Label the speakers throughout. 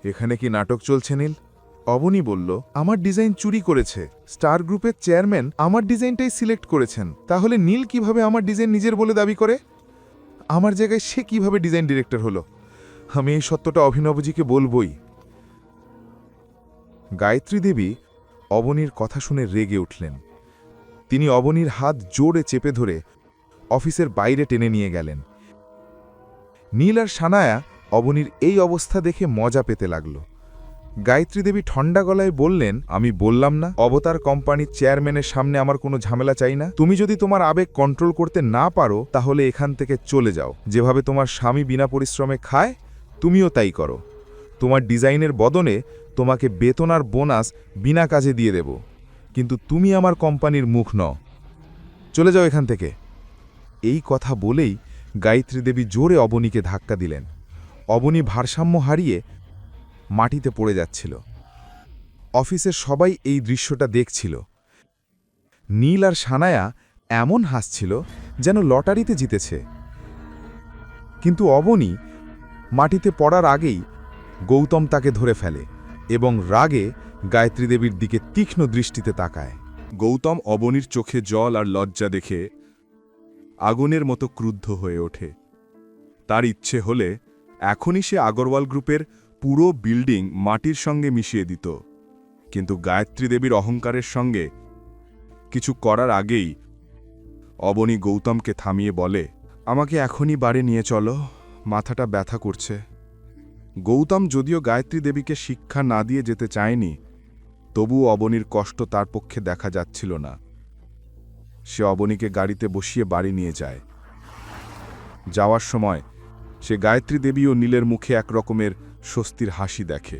Speaker 1: এখানে কি নাটক চলছে নীল? অবনী বলল, আমার ডিজাইন চুরি করেছে। স্টার গ্রুপের চেয়ারম্যান আমার ডিজাইনটাই সিলেক্ট করেছেন। তাহলে নীল কিভাবে আমার ডিজাইন নিজের বলে দাবি করে? আমার জায়গায় সে কিভাবে ডিজাইন ডিরেক্টর হলো? আমি এই সত্যটা অভিনবজিকে বলবই। গায়ত্রী দেবী অবনীর কথা শুনে রেগে উঠলেন। তিনি অবনীর হাত জোরে চেপে ধরে অফিসের বাইরে টেনে নিয়ে গেলেন। নীল আর সানায়া অবনীর এই অবস্থা দেখে মজা পেতে লাগল। গায়ত্রী দেবী ঠান্ডা গলায় বললেন, আমি বললাম না অবতার কোম্পানির চেয়ারম্যানের সামনে আমার কোনো ঝামেলা চাই না। তুমি যদি তোমার আবেগ কন্ট্রোল করতে না পারো তাহলে এখান থেকে চলে যাও। যেভাবে তোমার স্বামী বিনা পরিশ্রমে খায় তুমিও তাই করো। তোমার ডিজাইনের বদলে তোমাকে বেতন আর বোনাস বিনা কাজে দিয়ে দেব, কিন্তু তুমি আমার কোম্পানির মুখ নও। চলে যাও এখান থেকে। এই কথা বলেই গায়ত্রী দেবী জোরে অবনীকে ধাক্কা দিলেন। অবনী ভারসাম্য হারিয়ে মাটিতে পড়ে যাচ্ছিল। অফিসের সবাই এই দৃশ্যটা দেখছিল। নীল আর সানায়া এমন হাসছিল যেন লটারিতে জিতেছে। কিন্তু অবনী মাটিতে পড়ার আগেই গৌতম তাকে ধরে ফেলে এবং রাগে গায়ত্রী দেবীর দিকে তীক্ষ্ণ দৃষ্টিতে তাকায়।
Speaker 2: গৌতম অবনীর চোখে জল আর লজ্জা দেখে আগুনের মতো ক্রুদ্ধ হয়ে ওঠে। তার ইচ্ছে হলে এখনই সে আগরওয়াল গ্রুপের পুরো বিল্ডিং মাটির সঙ্গে মিশিয়ে দিত, কিন্তু গায়ত্রী দেবীর অহংকারের সঙ্গে কিছু করার আগেই অবনী গৌতমকে থামিয়ে বলে, আমাকে এখনই বাড়ি নিয়ে চলো, মাথাটা ব্যথা করছে। গৌতম যদিও গায়ত্রী দেবীকে শিক্ষা না দিয়ে যেতে চায়নি, তবুও অবনীর কষ্ট তার পক্ষে দেখা যাচ্ছিল না। সে অবনীকে গাড়িতে বসিয়ে বাড়ি নিয়ে যায়। যাওয়ার সময় সে গায়ত্রী দেবী ও নীলের মুখে একরকমের স্বস্তির হাসি দেখে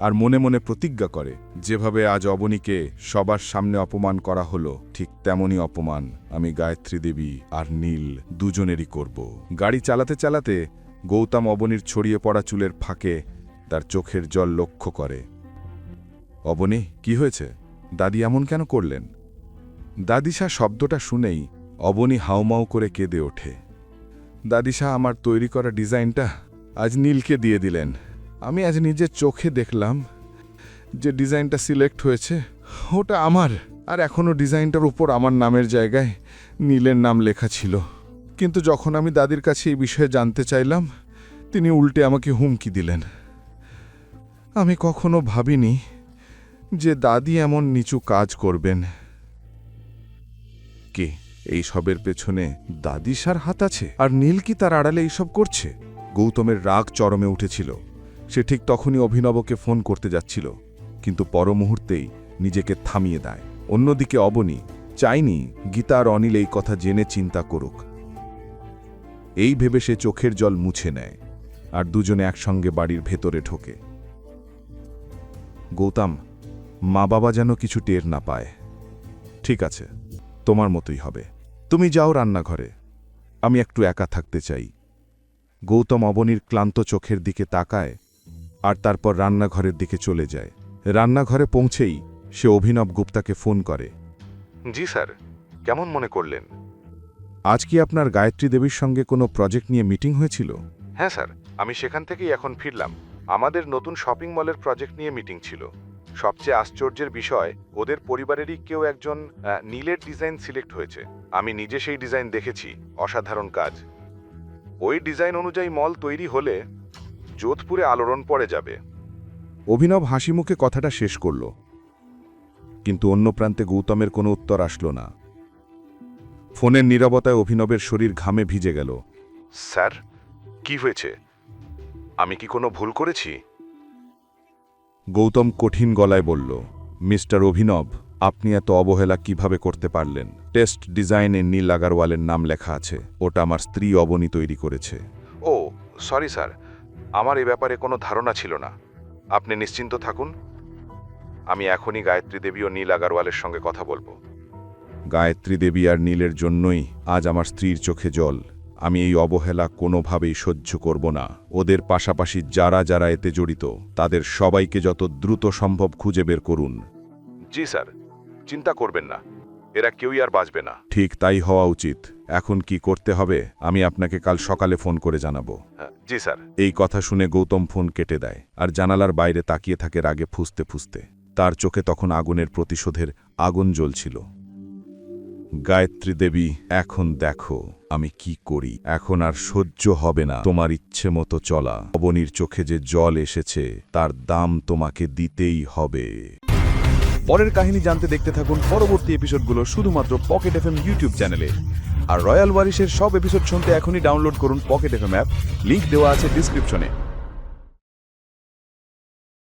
Speaker 2: আর মনে মনে প্রতিজ্ঞা করে, যেভাবে আজ অবনীকে সবার সামনে অপমান করা হলো, ঠিক তেমনই অপমান আমি গায়ত্রী দেবী আর নীল দুজনেরই করব। গাড়ি চালাতে চালাতে গৌতম অবনীর ছড়িয়ে পড়া চুলের ফাঁকে তার চোখের জল লক্ষ্য করে। অবনী, কি হয়েছে? দাদি এমন কেন করলেন? দাদিশা শব্দটা শুনেই অবনী হাউমাউ করে কেঁদে ওঠে। দাদিশা আমার তৈরি করা ডিজাইনটা আজ নীলকে দিয়ে দিলেন। আমি আজ নিজের চোখে দেখলাম যে ডিজাইনটা সিলেক্ট হয়েছে ওটা আমার, আর এখনও ডিজাইনটার উপর আমার নামের জায়গায় নীলের নাম লেখা ছিল। কিন্তু যখন আমি দাদির কাছে এই বিষয়ে জানতে চাইলাম, তিনি উল্টে আমাকে হুমকি দিলেন। আমি কখনো ভাবিনি যে দাদি এমন নিচু কাজ করবেন। কে এই সবের পেছনে দাদিশার হাত আছে? আর নীল কি তার আড়ালে এইসব করছে? গৌতমের রাগ চরমে উঠেছিল। সে ঠিক তখনই অভিনবকে ফোন করতে যাচ্ছিল, কিন্তু পর মুহূর্তেই নিজেকে থামিয়ে দেয়। অন্যদিকে অবনী চায়নি গীতা আর অনিল এই কথা জেনে চিন্তা করুক। এই ভেবে সে চোখের জল মুছে নেয় আর দুজনে একসঙ্গে বাড়ির ভেতরে ঢোকে। গৌতম, মা বাবা যেন কিছু টের না পায়। ঠিক আছে, তোমার মতোই হবে। তুমি যাও রান্নাঘরে, আমি একটু একা থাকতে চাই। গৌতম অবনীর ক্লান্ত চোখের দিকে তাকায় আর তারপর রান্নাঘরের দিকে চলে যায়। রান্নাঘরে পৌঁছেই সে অভিনব গুপ্তাকে ফোন করে। জি স্যার, কেমন মনে করলেন? আজ কি আপনার গায়ত্রী দেবীর সঙ্গে কোনো প্রজেক্ট নিয়ে মিটিং হয়েছিল? হ্যাঁ স্যার, আমি সেখান থেকেই এখন ফিরলাম। আমাদের নতুন শপিং মলের প্রজেক্ট নিয়ে মিটিং ছিল। সবচেয়ে আশ্চর্যের বিষয়, ওদের পরিবারেরই কেউ একজন নীলের ডিজাইন সিলেক্ট হয়েছে। আমি নিজে সেই ডিজাইন দেখেছি, অসাধারণ কাজ। ওই ডিজাইন অনুযায়ী মল তৈরি হলে যোধপুরে আলোড়ন পড়ে যাবে। অভিনব হাসি মুখে কথাটা শেষ করল, কিন্তু অন্য প্রান্তে গৌতমের কোনো উত্তর আসলো না। ফোনের নীরবতায় অভিনবের শরীর ঘামে ভিজে গেল। স্যার, কি হয়েছে? আমি কি কোনো ভুল করেছি? গৌতম কঠিন গলায় বলল, মিস্টার অভিনব, আপনি এত অবহেলা কিভাবে করতে পারলেন? টেস্ট ডিজাইনে নীল আগারওয়ালের নাম লেখা আছে। ওটা আমার স্ত্রী অবনী তৈরি করেছে। ও সরি স্যার, আমার এ ব্যাপারে কোনো ধারণা ছিল না। আপনি নিশ্চিন্ত থাকুন, আমি এখনই গায়ত্রী দেবী ও নীল আগারওয়ালের সঙ্গে কথা বলবো। গায়ত্রী দেবী আর নীলের জন্যই আজ আমার স্ত্রীর চোখে জল। আমি এই অবহেলা কোনোভাবেই সহ্য করব না। ওদের পাশাপাশি যারা যারা এতে জড়িত তাদের সবাইকে যত দ্রুত সম্ভব খুঁজে বের করুন। জি স্যার, চিন্তা করবেন না, এরা কেউই আর বাঁচবে না। ঠিক তাই হওয়া উচিত। এখন কি করতে হবে আমি আপনাকে কাল সকালে ফোন করে জানাবো।
Speaker 1: জি স্যার।
Speaker 2: এই কথা শুনে গৌতম ফোন কেটে দেয় আর জানালার বাইরে তাকিয়ে থাকে রাগে ফুঁসতে ফুঁসতে। তার চোখে তখন আগুনের প্রতিশোধের আগুন জ্বলছিল। গায়ত্রী দেবী, এখন দেখো আমি কি করি। এখন আর সহ্য হবে না তোমার ইচ্ছে মতো চলা। অবনীর চোখে যে জল এসেছে তার দাম তোমাকে দিতেই হবে।
Speaker 3: পরের কাহিনী জানতে দেখতে থাকুন পরবর্তী এপিসোডগুলো শুধুমাত্র পকেট এফএম ইউটিউব চ্যানেলে। আর রয়্যাল ওয়ারিশের সব এপিসোড শুনতে এখনই ডাউনলোড করুন পকেট এফএম অ্যাপ, লিংক দেওয়া আছে ডিসক্রিপশনে।